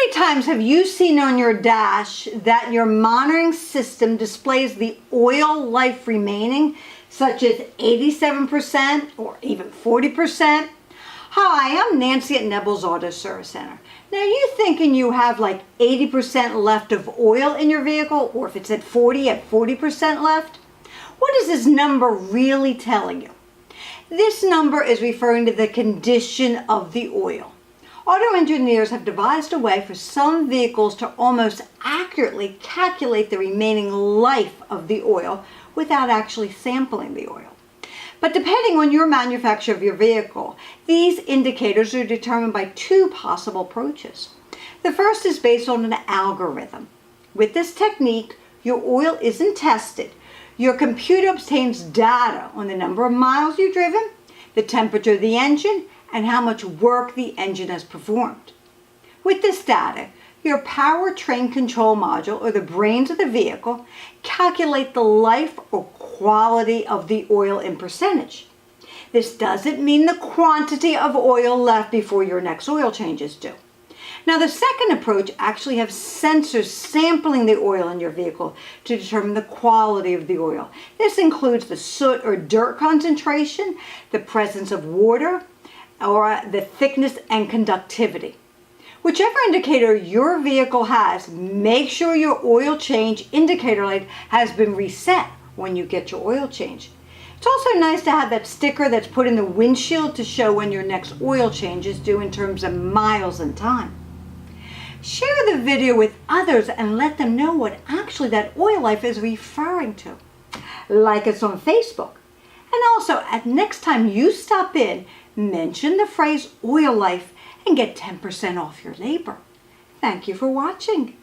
many times have you seen on your dash that your monitoring system displays the oil life remaining, such as 87% or even 40%? Hi, I'm Nancy at Kneble's Auto Service Center. Now, you thinking you have like 80% left of oil in your vehicle, or if it's at 40% left? What is this number really telling you? This number is referring to the condition of the oil. Auto engineers have devised a way for some vehicles to almost accurately calculate the remaining life of the oil without actually sampling the oil. But depending on your manufacturer of your vehicle, these indicators are determined by two possible approaches. The first is based on an algorithm. With this technique, your oil isn't tested. Your computer obtains data on the number of miles you've driven, the temperature of the engine, and how much work the engine has performed. With this data, your powertrain control module, or the brains of the vehicle, calculate the life or quality of the oil in percentage. This doesn't mean the quantity of oil left before your next oil change is due. Now, the second approach actually has sensors sampling the oil in your vehicle to determine the quality of the oil. This includes the soot or dirt concentration, the presence of water, or the thickness and conductivity. Whichever indicator your vehicle has, make sure your oil change indicator light has been reset when you get your oil change. It's also nice to have that sticker that's put in the windshield to show when your next oil change is due in terms of miles and time. Share the video with others and let them know what actually that oil life is referring to. Like us on Facebook. And also, at next time you stop in, mention the phrase oil life and get 10% off your labor. Thank you for watching.